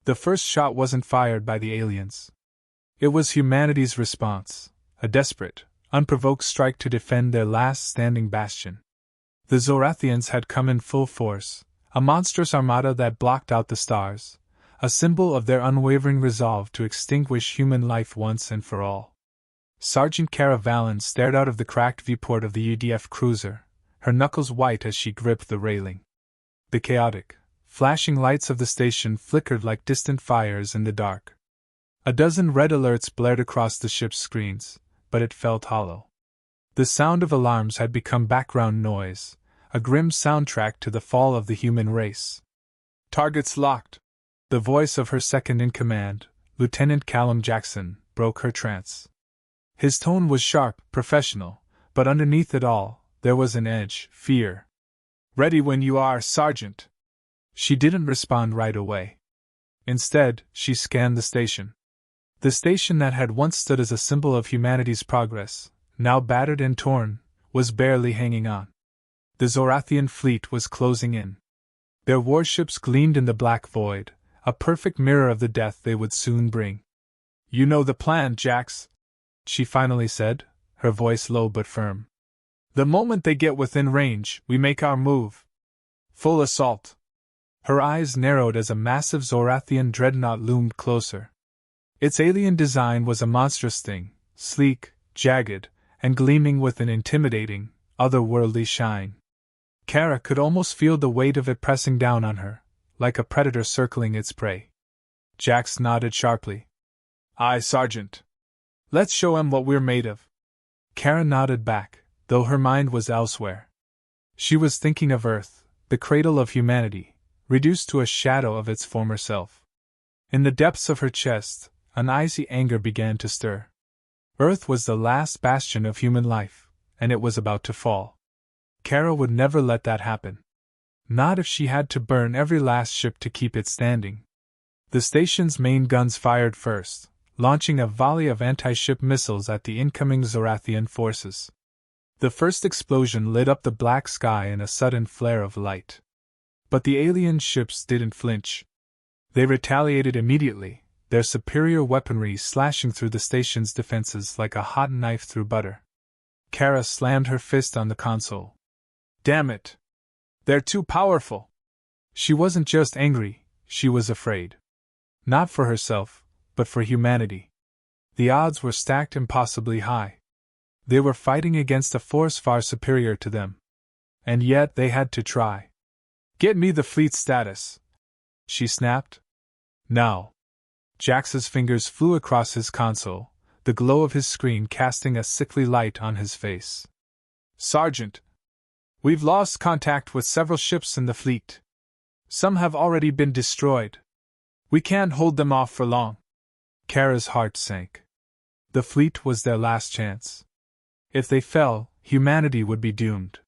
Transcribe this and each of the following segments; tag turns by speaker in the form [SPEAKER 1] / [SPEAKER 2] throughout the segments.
[SPEAKER 1] The first shot wasn't fired by the aliens. It was humanity's response, a desperate, unprovoked strike to defend their last standing bastion. The Zorathians had come in full force, a monstrous armada that blocked out the stars, a symbol of their unwavering resolve to extinguish human life once and for all. Sergeant Kara Valen stared out of the cracked viewport of the UDF cruiser, her knuckles white as she gripped the railing. The chaotic, flashing lights of the station flickered like distant fires in the dark. A dozen red alerts blared across the ship's screens, but it felt hollow. The sound of alarms had become background noise, a grim soundtrack to the fall of the human race. Targets locked. The voice of her second-in-command, Lieutenant Callum Jackson, broke her trance. His tone was sharp, professional, but underneath it all, there was an edge, fear. "Ready when you are, Sergeant." She didn't respond right away. Instead, she scanned the station. The station that had once stood as a symbol of humanity's progress, now battered and torn, was barely hanging on. The Zorathian fleet was closing in. Their warships gleamed in the black void, a perfect mirror of the death they would soon bring. "You know the plan, Jax," she finally said, her voice low but firm. "The moment they get within range, we make our move. Full assault." Her eyes narrowed as a massive Zorathian dreadnought loomed closer. Its alien design was a monstrous thing, sleek, jagged, and gleaming with an intimidating, otherworldly shine. Kara could almost feel the weight of it pressing down on her, like a predator circling its prey. Jax nodded sharply. "Aye, Sergeant. Let's show 'em what we're made of." Kara nodded back, though her mind was elsewhere. She was thinking of Earth, the cradle of humanity, reduced to a shadow of its former self. In the depths of her chest, an icy anger began to stir. Earth was the last bastion of human life, and it was about to fall. Kara would never let that happen. Not if she had to burn every last ship to keep it standing. The station's main guns fired first, launching a volley of anti-ship missiles at the incoming Zorathian forces. The first explosion lit up the black sky in a sudden flare of light. But the alien ships didn't flinch. They retaliated immediately, their superior weaponry slashing through the station's defenses like a hot knife through butter. Kara slammed her fist on the console. "Damn it! They're too powerful!" She wasn't just angry, she was afraid. Not for herself, but for humanity. The odds were stacked impossibly high. They were fighting against a force far superior to them. And yet they had to try. "Get me the fleet status," she snapped. "Now." Jax's fingers flew across his console, the glow of his screen casting a sickly light on his face. "Sergeant, we've lost contact with several ships in the fleet. Some have already been destroyed. We can't hold them off for long." Kara's heart sank. The fleet was their last chance. If they fell, humanity would be doomed.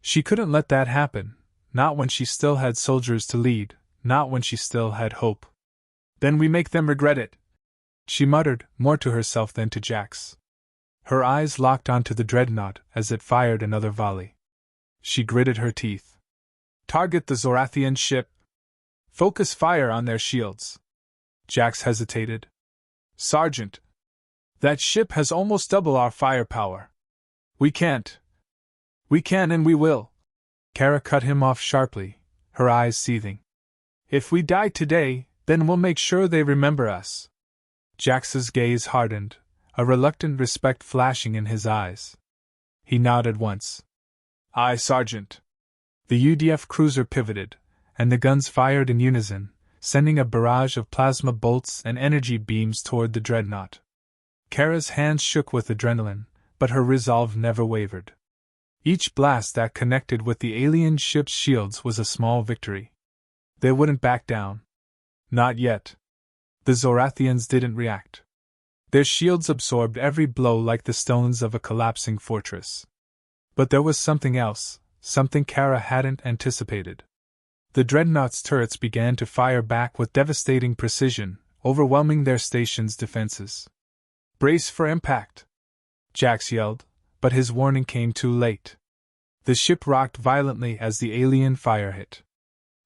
[SPEAKER 1] She couldn't let that happen, not when she still had soldiers to lead, not when she still had hope. "Then we make them regret it," she muttered, more to herself than to Jax. Her eyes locked onto the dreadnought as it fired another volley. She gritted her teeth. "Target the Zorathian ship. Focus fire on their shields." Jax hesitated. "Sergeant, that ship has almost double our firepower. We can't." "We can and we will." Kara cut him off sharply, her eyes seething. "If we die today, then we'll make sure they remember us." Jax's gaze hardened, a reluctant respect flashing in his eyes. He nodded once. "Aye, Sergeant." The UDF cruiser pivoted, and the guns fired in unison, sending a barrage of plasma bolts and energy beams toward the dreadnought. Kara's hands shook with adrenaline, but her resolve never wavered. Each blast that connected with the alien ship's shields was a small victory. They wouldn't back down. Not yet. The Zorathians didn't react. Their shields absorbed every blow like the stones of a collapsing fortress. But there was something else, something Kara hadn't anticipated. The dreadnought's turrets began to fire back with devastating precision, overwhelming their station's defenses. "Brace for impact!" Jax yelled, but his warning came too late. The ship rocked violently as the alien fire hit.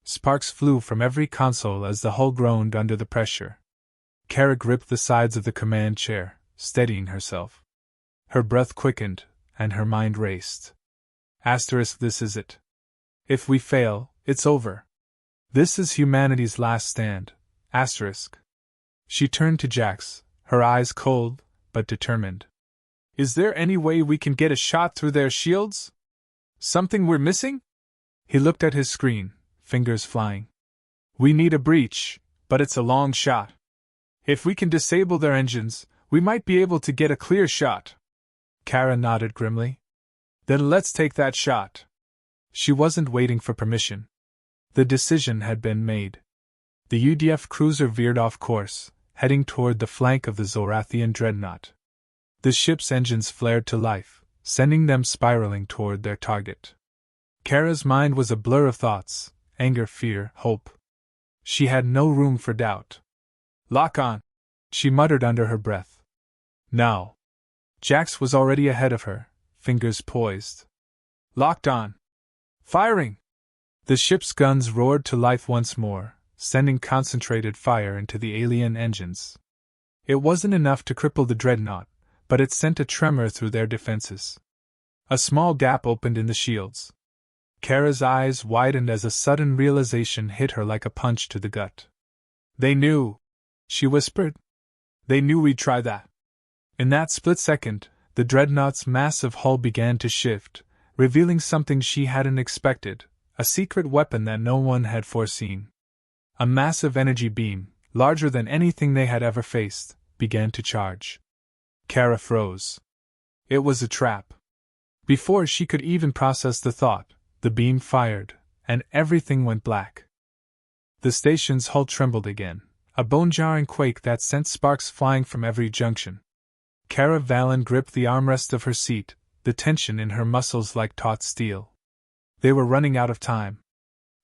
[SPEAKER 1] Sparks flew from every console as the hull groaned under the pressure. Kara gripped the sides of the command chair, steadying herself. Her breath quickened, and her mind raced. This is it. If we fail, it's over. This is humanity's last stand. She turned to Jax, her eyes cold, but determined. Is there any way we can get a shot through their shields? Something we're missing? He looked at his screen, fingers flying. We need a breach, but it's a long shot. If we can disable their engines, we might be able to get a clear shot. Kara nodded grimly. Then let's take that shot. She wasn't waiting for permission. The decision had been made. The UDF cruiser veered off course, heading toward the flank of the Zorathian dreadnought. The ship's engines flared to life, sending them spiraling toward their target. Kara's mind was a blur of thoughts, anger, fear, hope. She had no room for doubt. Lock on, she muttered under her breath. Now. Jax was already ahead of her, fingers poised. Locked on. Firing! The ship's guns roared to life once more, sending concentrated fire into the alien engines. It wasn't enough to cripple the dreadnought, but it sent a tremor through their defenses. A small gap opened in the shields. Kara's eyes widened as a sudden realization hit her like a punch to the gut. They knew, she whispered. They knew we'd try that. In that split second, the dreadnought's massive hull began to shift, revealing something she hadn't expected, a secret weapon that no one had foreseen. A massive energy beam, larger than anything they had ever faced, began to charge. Kara froze. It was a trap. Before she could even process the thought, the beam fired, and everything went black. The station's hull trembled again, a bone-jarring quake that sent sparks flying from every junction. Kara Valen gripped the armrest of her seat, the tension in her muscles like taut steel. They were running out of time.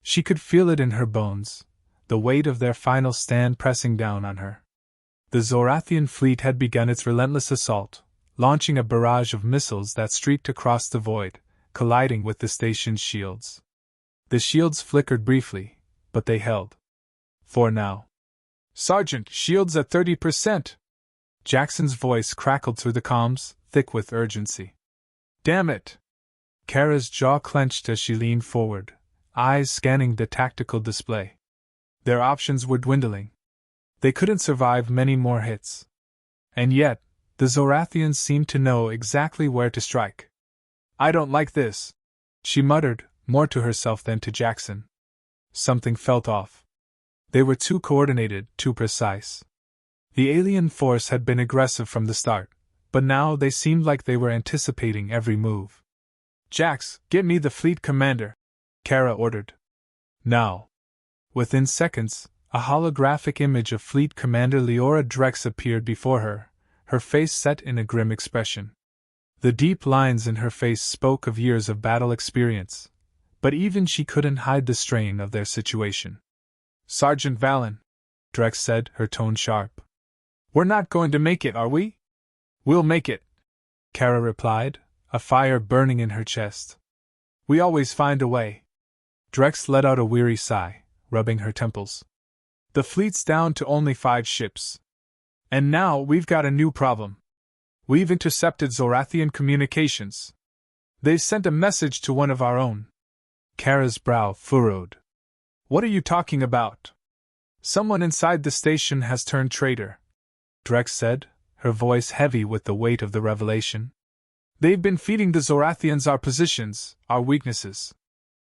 [SPEAKER 1] She could feel it in her bones, the weight of their final stand pressing down on her. The Zorathian fleet had begun its relentless assault, launching a barrage of missiles that streaked across the void, colliding with the station's shields. The shields flickered briefly, but they held. For now. Sergeant, shields at 30%! Jackson's voice crackled through the comms, thick with urgency. Damn it! Kara's jaw clenched as she leaned forward, eyes scanning the tactical display. Their options were dwindling. They couldn't survive many more hits. And yet, the Zorathians seemed to know exactly where to strike. I don't like this, she muttered, more to herself than to Jackson. Something felt off. They were too coordinated, too precise. The alien force had been aggressive from the start, but now they seemed like they were anticipating every move. Jax, get me the fleet commander, Kara ordered. Now. Within seconds, a holographic image of Fleet Commander Leora Drex appeared before her, her face set in a grim expression. The deep lines in her face spoke of years of battle experience, but even she couldn't hide the strain of their situation. Sergeant Valen, Drex said, her tone sharp. We're not going to make it, are we? We'll make it, Kara replied, a fire burning in her chest. We always find a way. Drex let out a weary sigh, rubbing her temples. The fleet's down to only 5 ships. And now we've got a new problem. We've intercepted Zorathian communications. They've sent a message to one of our own. Kara's brow furrowed. What are you talking about? Someone inside the station has turned traitor, Drex said, her voice heavy with the weight of the revelation. They've been feeding the Zorathians our positions, our weaknesses.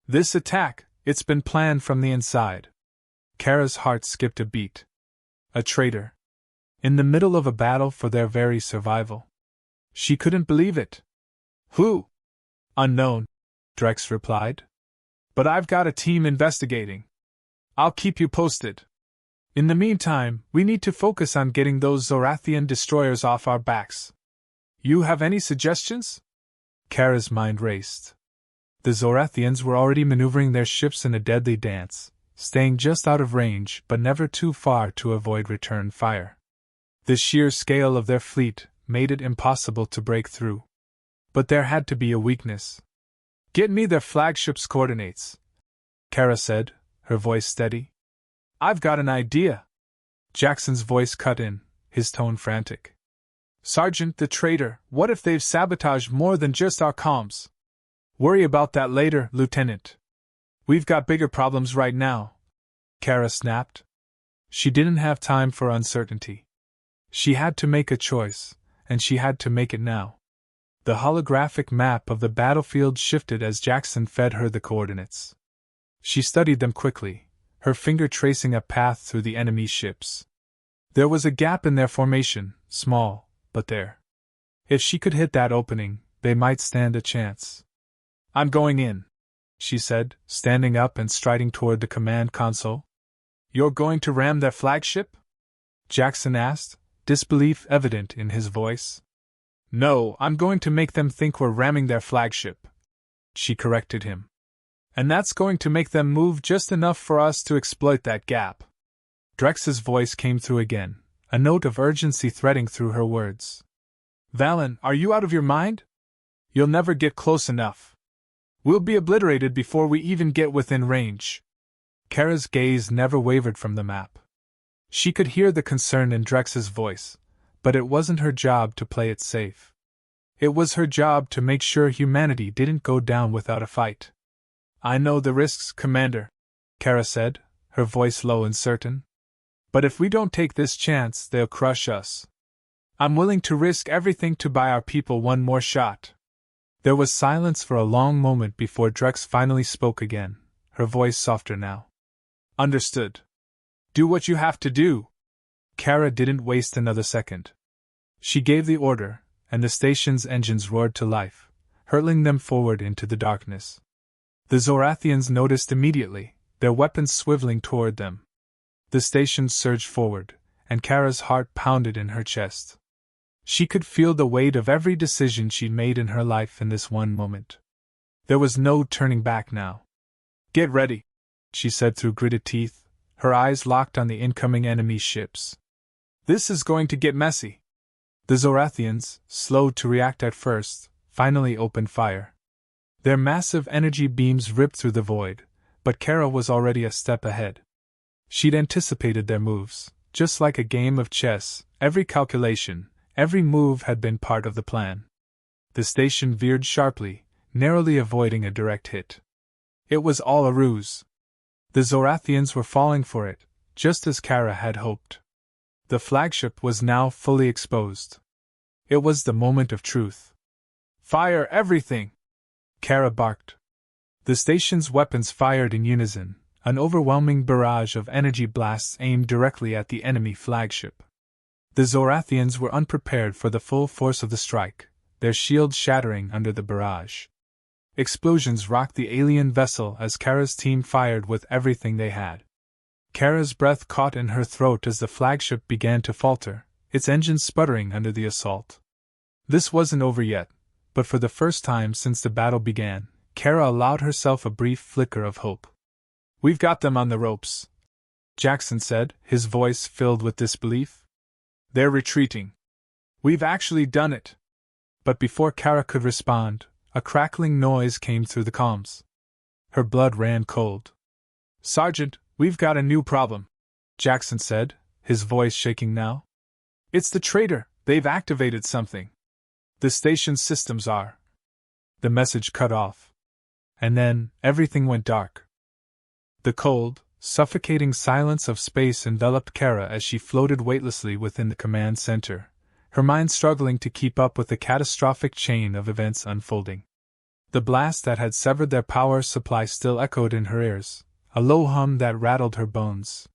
[SPEAKER 1] This attack, it's been planned from the inside. Kara's heart skipped a beat. A traitor. In the middle of a battle for their very survival. She couldn't believe it. Who? Unknown, Drex replied. But I've got a team investigating. I'll keep you posted. In the meantime, we need to focus on getting those Zorathian destroyers off our backs. You have any suggestions? Kara's mind raced. The Zorathians were already maneuvering their ships in a deadly dance, staying just out of range but never too far to avoid return fire. The sheer scale of their fleet made it impossible to break through. But there had to be a weakness. Get me their flagship's coordinates, Kara said, her voice steady. I've got an idea. Jackson's voice cut in, his tone frantic. Sergeant, the traitor, what if they've sabotaged more than just our comms? Worry about that later, Lieutenant. We've got bigger problems right now. Kara snapped. She didn't have time for uncertainty. She had to make a choice, and she had to make it now. The holographic map of the battlefield shifted as Jackson fed her the coordinates. She studied them quickly, her finger tracing a path through the enemy ships. There was a gap in their formation, small, but there. If she could hit that opening, they might stand a chance. I'm going in, she said, standing up and striding toward the command console. You're going to ram their flagship? Jackson asked, disbelief evident in his voice. No, I'm going to make them think we're ramming their flagship, she corrected him. And that's going to make them move just enough for us to exploit that gap. Drex's voice came through again, a note of urgency threading through her words. Valen, are you out of your mind? You'll never get close enough. We'll be obliterated before we even get within range. Kara's gaze never wavered from the map. She could hear the concern in Drex's voice, but it wasn't her job to play it safe. It was her job to make sure humanity didn't go down without a fight. I know the risks, Commander, Kara said, her voice low and certain. But if we don't take this chance, they'll crush us. I'm willing to risk everything to buy our people one more shot. There was silence for a long moment before Drex finally spoke again, her voice softer now. Understood. Do what you have to do. Kara didn't waste another second. She gave the order, and the station's engines roared to life, hurtling them forward into the darkness. The Zorathians noticed immediately, their weapons swiveling toward them. The station surged forward, and Kara's heart pounded in her chest. She could feel the weight of every decision she'd made in her life in this one moment. There was no turning back now. Get ready, she said through gritted teeth, her eyes locked on the incoming enemy ships. This is going to get messy. The Zorathians, slow to react at first, finally opened fire. Their massive energy beams ripped through the void, but Kara was already a step ahead. She'd anticipated their moves, just like a game of chess. Every calculation, every move had been part of the plan. The station veered sharply, narrowly avoiding a direct hit. It was all a ruse. The Zorathians were falling for it, just as Kara had hoped. The flagship was now fully exposed. It was the moment of truth. Fire everything! Kara barked. The station's weapons fired in unison, an overwhelming barrage of energy blasts aimed directly at the enemy flagship. The Zorathians were unprepared for the full force of the strike, their shields shattering under the barrage. Explosions rocked the alien vessel as Kara's team fired with everything they had. Kara's breath caught in her throat as the flagship began to falter, its engines sputtering under the assault. This wasn't over yet, but for the first time since the battle began, Kara allowed herself a brief flicker of hope. We've got them on the ropes, Jackson said, his voice filled with disbelief. They're retreating. We've actually done it. But before Kara could respond, a crackling noise came through the comms. Her blood ran cold. Sergeant, we've got a new problem, Jackson said, his voice shaking now. It's the traitor, they've activated something. The station's systems are. The message cut off. And then, everything went dark. The cold, suffocating silence of space enveloped Kara as she floated weightlessly within the command center, her mind struggling to keep up with the catastrophic chain of events unfolding. The blast that had severed their power supply still echoed in her ears, a low hum that rattled her bones.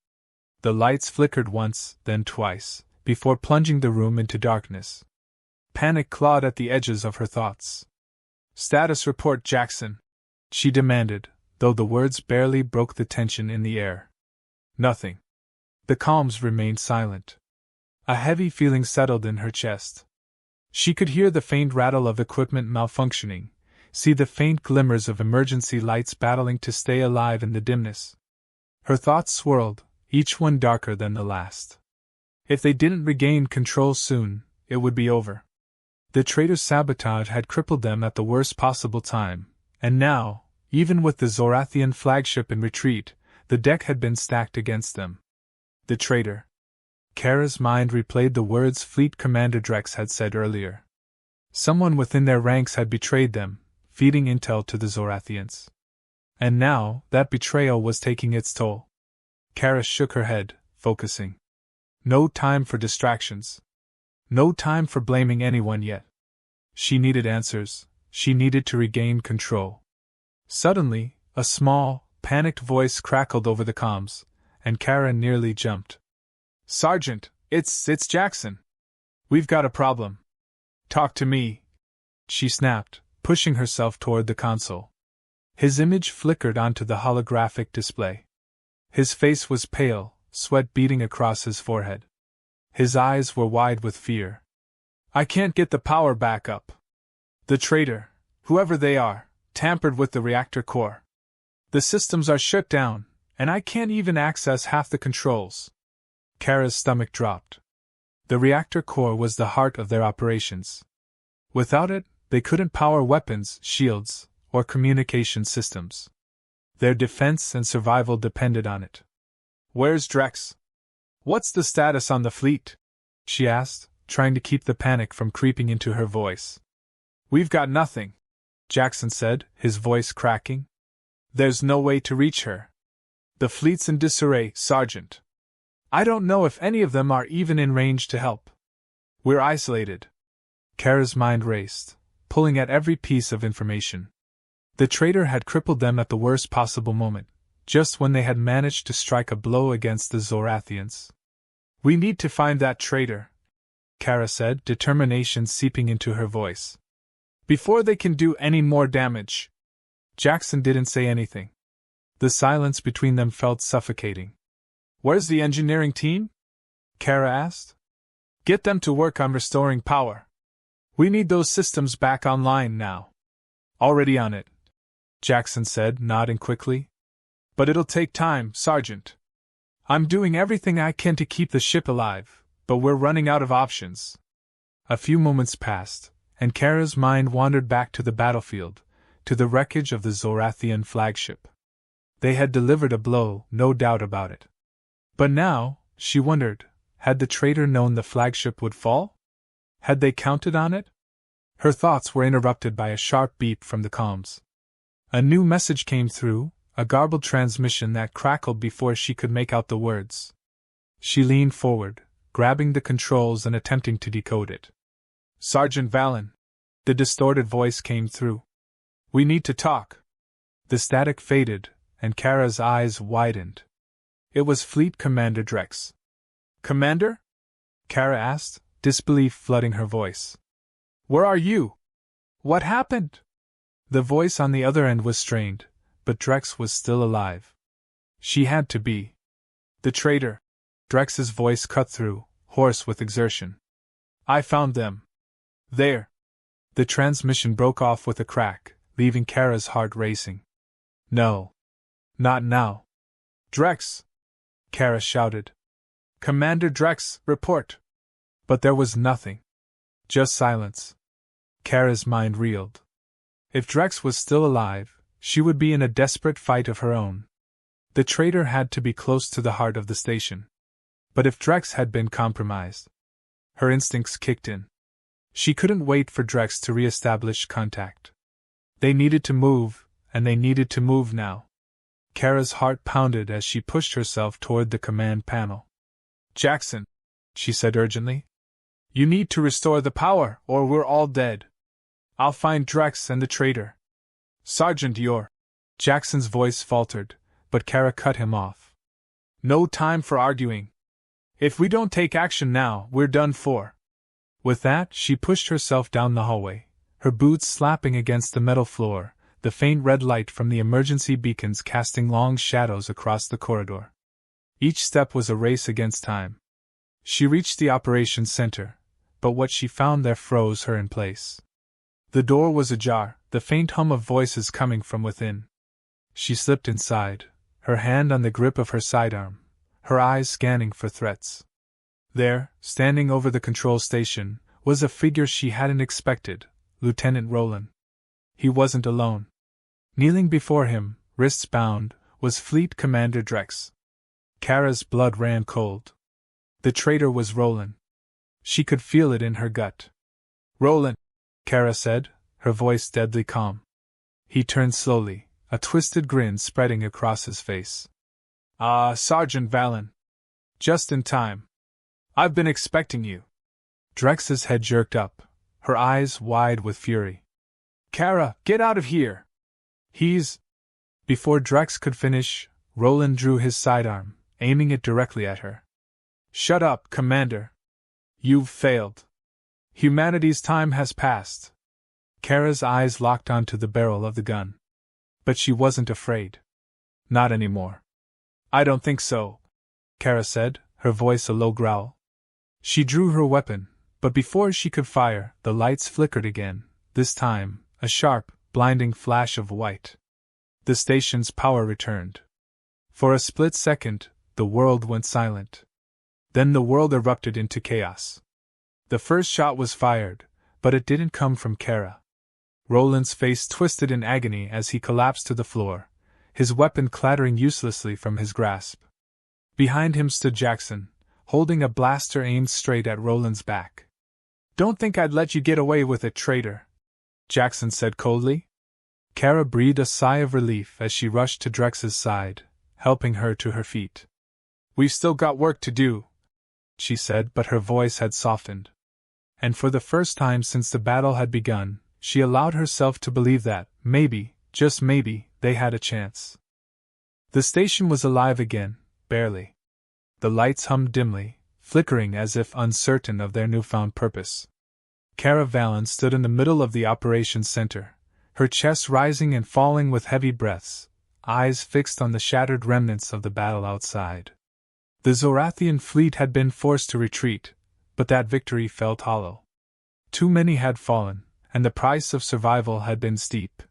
[SPEAKER 1] The lights flickered once, then twice, before plunging the room into darkness. Panic clawed at the edges of her thoughts. Status report, Jackson, she demanded, though the words barely broke the tension in the air. Nothing. The comms remained silent. A heavy feeling settled in her chest. She could hear the faint rattle of equipment malfunctioning, see the faint glimmers of emergency lights battling to stay alive in the dimness. Her thoughts swirled, each one darker than the last. If they didn't regain control soon, it would be over. The traitors' sabotage had crippled them at the worst possible time, and now, even with the Zorathian flagship in retreat, The deck had been stacked against them. The traitor. Kara's mind replayed the words Fleet Commander Drex had said earlier. Someone within their ranks had betrayed them, feeding intel to the Zorathians. And now, that betrayal was taking its toll. Kara shook her head, focusing. No time for distractions. No time for blaming anyone yet. She needed answers. She needed to regain control. Suddenly, a small, panicked voice crackled over the comms, and Kara nearly jumped. Sergeant, it's Jackson. We've got a problem. Talk to me, she snapped, pushing herself toward the console. His image flickered onto the holographic display. His face was pale, sweat beading across his forehead. His eyes were wide with fear. I can't get the power back up. The traitor, whoever they are, tampered with the reactor core. The systems are shut down, and I can't even access half the controls. Kara's stomach dropped. The reactor core was the heart of their operations. Without it, they couldn't power weapons, shields, or communication systems. Their defense and survival depended on it. Where's Drex? What's the status on the fleet? She asked, trying to keep the panic from creeping into her voice. We've got nothing, Jackson said, his voice cracking. There's no way to reach her. The fleet's in disarray, Sergeant. I don't know if any of them are even in range to help. We're isolated. Kara's mind raced, pulling at every piece of information. The traitor had crippled them at the worst possible moment, just when they had managed to strike a blow against the Zorathians. We need to find that traitor, Kara said, determination seeping into her voice. Before they can do any more damage. Jackson didn't say anything. The silence between them felt suffocating. Where's the engineering team? Kara asked. Get them to work on restoring power. We need those systems back online now. Already on it, Jackson said, nodding quickly. But it'll take time, Sergeant. I'm doing everything I can to keep the ship alive, but we're running out of options. A few moments passed, and Kara's mind wandered back to the battlefield, to the wreckage of the Zorathian flagship. They had delivered a blow, no doubt about it. But now, she wondered, had the traitor known the flagship would fall? Had they counted on it? Her thoughts were interrupted by a sharp beep from the comms. A new message came through, a garbled transmission that crackled before she could make out the words. She leaned forward, grabbing the controls and attempting to decode it. Sergeant Valen. The distorted voice came through. We need to talk. The static faded, and Kara's eyes widened. It was Fleet Commander Drex. Commander? Kara asked, disbelief flooding her voice. Where are you? What happened? The voice on the other end was strained, but Drex was still alive. She had to be. The traitor. Drex's voice cut through, hoarse with exertion. I found them. There. The transmission broke off with a crack, leaving Kara's heart racing. No. Not now. Drex! Kara shouted. Commander Drex, report! But there was nothing. Just silence. Kara's mind reeled. If Drex was still alive, she would be in a desperate fight of her own. The traitor had to be close to the heart of the station. But if Drex had been compromised, her instincts kicked in. She couldn't wait for Drex to re-establish contact. They needed to move, and they needed to move now. Kara's heart pounded as she pushed herself toward the command panel. Jackson, she said urgently. You need to restore the power, or we're all dead. I'll find Drex and the traitor. Sergeant, you're... Jackson's voice faltered, but Kara cut him off. No time for arguing. If we don't take action now, we're done for. With that, she pushed herself down the hallway, her boots slapping against the metal floor, the faint red light from the emergency beacons casting long shadows across the corridor. Each step was a race against time. She reached the operations center, but what she found there froze her in place. The door was ajar, the faint hum of voices coming from within. She slipped inside, her hand on the grip of her sidearm, her eyes scanning for threats. There, standing over the control station, was a figure she hadn't expected, Lieutenant Roland. He wasn't alone. Kneeling before him, wrists bound, was Fleet Commander Drex. Kara's blood ran cold. The traitor was Roland. She could feel it in her gut. "Roland," Kara said, her voice deadly calm. He turned slowly, a twisted grin spreading across his face. "Ah, Sergeant Valen. Just in time. I've been expecting you." Drex's head jerked up, her eyes wide with fury. "Kara, get out of here! He's—" Before Drex could finish, Roland drew his sidearm, aiming it directly at her. "Shut up, Commander. You've failed. Humanity's time has passed." Kara's eyes locked onto the barrel of the gun. But she wasn't afraid. Not anymore. "I don't think so," Kara said, her voice a low growl. She drew her weapon, but before she could fire, the lights flickered again, this time, a sharp, blinding flash of white. The station's power returned. For a split second, the world went silent. Then the world erupted into chaos. The first shot was fired, but it didn't come from Kara. Roland's face twisted in agony as he collapsed to the floor, his weapon clattering uselessly from his grasp. Behind him stood Jackson, holding a blaster aimed straight at Roland's back. "Don't think I'd let you get away with it, traitor," Jackson said coldly. Kara breathed a sigh of relief as she rushed to Drex's side, helping her to her feet. "We've still got work to do," she said, but her voice had softened. And for the first time since the battle had begun, she allowed herself to believe that, maybe, just maybe, they had a chance. The station was alive again, barely. The lights hummed dimly, flickering as if uncertain of their newfound purpose. Kara Valen stood in the middle of the operations center, her chest rising and falling with heavy breaths, eyes fixed on the shattered remnants of the battle outside. The Zorathian fleet had been forced to retreat, but that victory felt hollow. Too many had fallen, and the price of survival had been steep.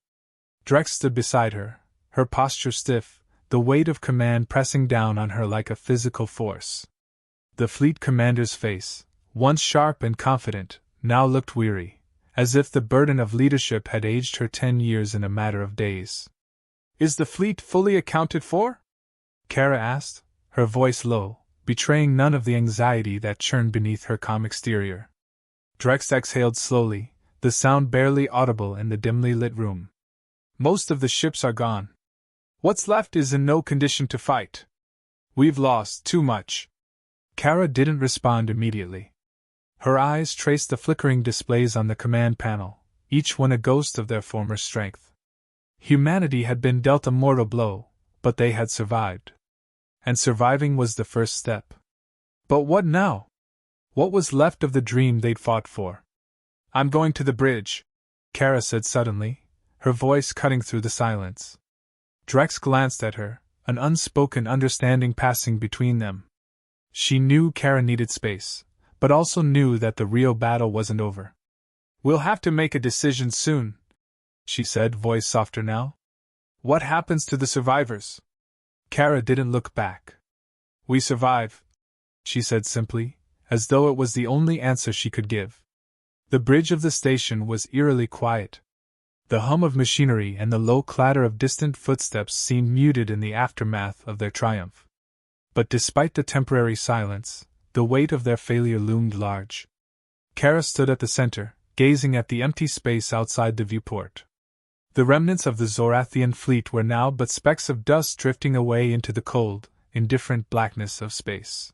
[SPEAKER 1] Drex stood beside her, her posture stiff, the weight of command pressing down on her like a physical force. The fleet commander's face, once sharp and confident, now looked weary, as if the burden of leadership had aged her 10 years in a matter of days. "Is the fleet fully accounted for?" Kara asked, her voice low, betraying none of the anxiety that churned beneath her calm exterior. Drex exhaled slowly, the sound barely audible in the dimly lit room. "Most of the ships are gone. What's left is in no condition to fight. We've lost too much." Kara didn't respond immediately. Her eyes traced the flickering displays on the command panel, each one a ghost of their former strength. Humanity had been dealt a mortal blow, but they had survived. And surviving was the first step. But what now? What was left of the dream they'd fought for? "I'm going to the bridge," Kara said suddenly, her voice cutting through the silence. Drex glanced at her, an unspoken understanding passing between them. She knew Kara needed space, but also knew that the real battle wasn't over. "We'll have to make a decision soon," she said, voice softer now. "What happens to the survivors?" Kara didn't look back. "We survive," she said simply, as though it was the only answer she could give. The bridge of the station was eerily quiet. The hum of machinery and the low clatter of distant footsteps seemed muted in the aftermath of their triumph. But despite the temporary silence, the weight of their failure loomed large. Kara stood at the center, gazing at the empty space outside the viewport. The remnants of the Zorathian fleet were now but specks of dust drifting away into the cold, indifferent blackness of space.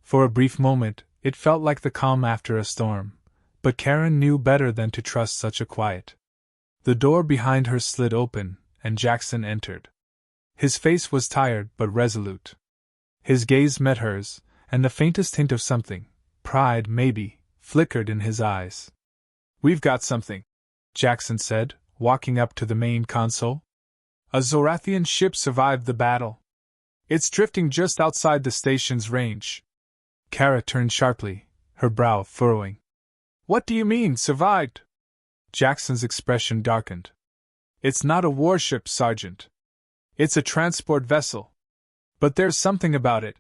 [SPEAKER 1] For a brief moment, it felt like the calm after a storm, but Kara knew better than to trust such a quiet. The door behind her slid open, and Jackson entered. His face was tired but resolute. His gaze met hers, and the faintest hint of something, pride maybe, flickered in his eyes. "We've got something," Jackson said, walking up to the main console. "A Zorathian ship survived the battle. It's drifting just outside the station's range." Kara turned sharply, her brow furrowing. "What do you mean, survived?" Jackson's expression darkened. "It's not a warship, Sergeant. It's a transport vessel. But there's something about it."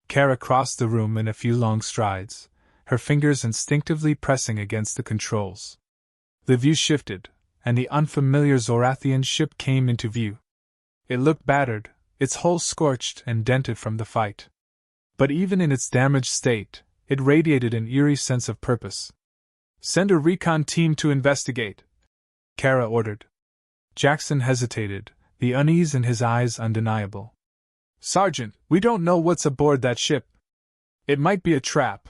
[SPEAKER 1] Kara crossed the room in a few long strides, her fingers instinctively pressing against the controls. The view shifted, and the unfamiliar Zorathian ship came into view. It looked battered, its hull scorched and dented from the fight. But even in its damaged state, it radiated an eerie sense of purpose. "Send a recon team to investigate," Kara ordered. Jackson hesitated, the unease in his eyes undeniable. "Sergeant, we don't know what's aboard that ship. It might be a trap."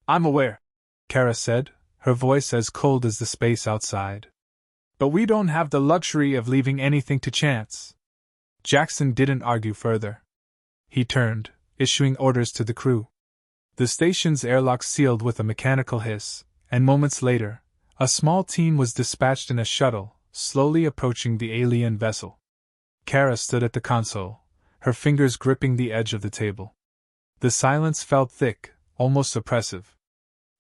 [SPEAKER 1] "I'm aware," Kara said, her voice as cold as the space outside. "But we don't have the luxury of leaving anything to chance." Jackson didn't argue further. He turned, issuing orders to the crew. The station's airlock sealed with a mechanical hiss, and moments later, a small team was dispatched in a shuttle, slowly approaching the alien vessel. Kara stood at the console, her fingers gripping the edge of the table. The silence felt thick, almost oppressive.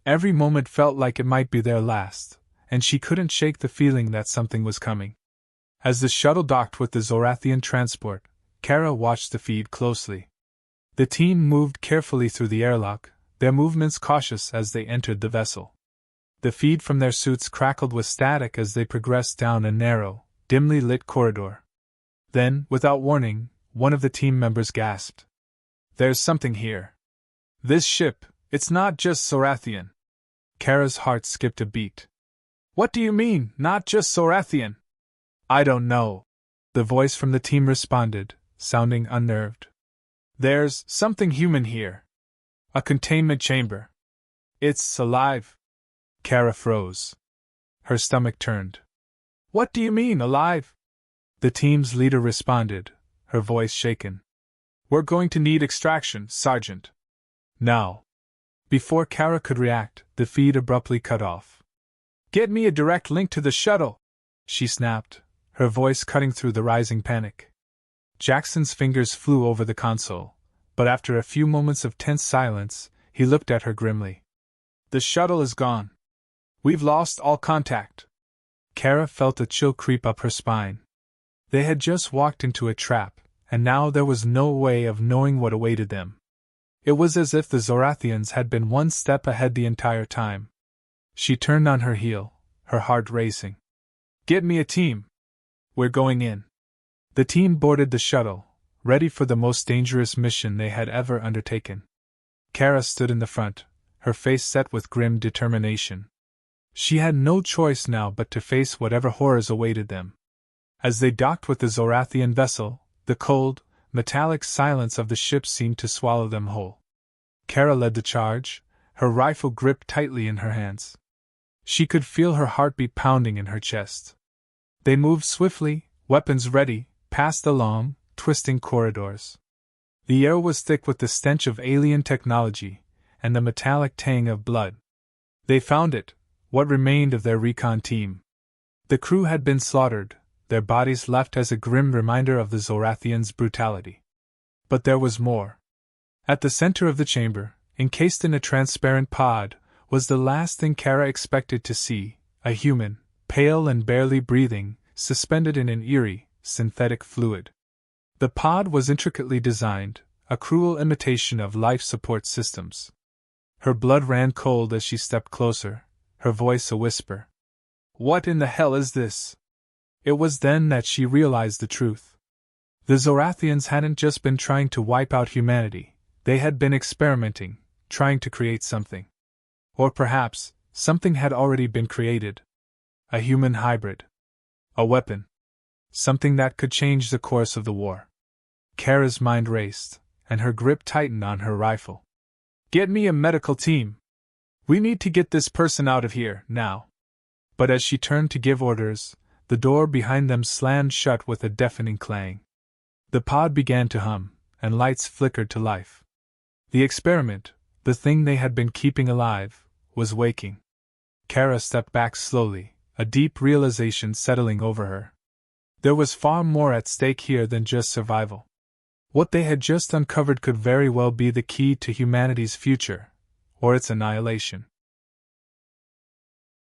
[SPEAKER 1] Every moment felt like it might be their last, and she couldn't shake the feeling that something was coming. As the shuttle docked with the Zorathian transport, Kara watched the feed closely. The team moved carefully through the airlock, their movements cautious as they entered the vessel. The feed from their suits crackled with static as they progressed down a narrow, dimly lit corridor. Then, without warning, one of the team members gasped. "There's something here. This ship, it's not just Zorathian." Kara's heart skipped a beat. "What do you mean, not just Zorathian?" "I don't know," the voice from the team responded, sounding unnerved. "There's something human here. A containment chamber. It's alive." Kara froze. Her stomach turned. "What do you mean, alive?" The team's leader responded, her voice shaken. "We're going to need extraction, Sergeant. Now." Before Kara could react, the feed abruptly cut off. "Get me a direct link to the shuttle," she snapped, her voice cutting through the rising panic. Jackson's fingers flew over the console, but after a few moments of tense silence, he looked at her grimly. "The shuttle is gone. We've lost all contact." Kara felt a chill creep up her spine. They had just walked into a trap, and now there was no way of knowing what awaited them. It was as if the Zorathians had been one step ahead the entire time. She turned on her heel, her heart racing. "Get me a team. We're going in." The team boarded the shuttle, ready for the most dangerous mission they had ever undertaken. Kara stood in the front, her face set with grim determination. She had no choice now but to face whatever horrors awaited them. As they docked with the Zorathian vessel, the cold, metallic silence of the ship seemed to swallow them whole. Kara led the charge, her rifle gripped tightly in her hands. She could feel her heartbeat pounding in her chest. They moved swiftly, weapons ready, past the long, twisting corridors. The air was thick with the stench of alien technology, and the metallic tang of blood. They found it, what remained of their recon team. The crew had been slaughtered, their bodies left as a grim reminder of the Zorathians' brutality. But there was more. At the center of the chamber, encased in a transparent pod, was the last thing Kara expected to see, a human, pale and barely breathing, suspended in an eerie, synthetic fluid. The pod was intricately designed, a cruel imitation of life support systems. Her blood ran cold as she stepped closer, her voice a whisper. "What in the hell is this?" It was then that she realized the truth. The Zorathians hadn't just been trying to wipe out humanity, they had been experimenting, trying to create something. Or perhaps, something had already been created. A human hybrid. A weapon. Something that could change the course of the war. Kara's mind raced, and her grip tightened on her rifle. "Get me a medical team. We need to get this person out of here, now." But as she turned to give orders, the door behind them slammed shut with a deafening clang. The pod began to hum, and lights flickered to life. The experiment, the thing they had been keeping alive, was waking. Kara stepped back slowly, a deep realization settling over her. There was far more at stake here than just survival. What they had just uncovered could very well be the key to humanity's future, or its annihilation.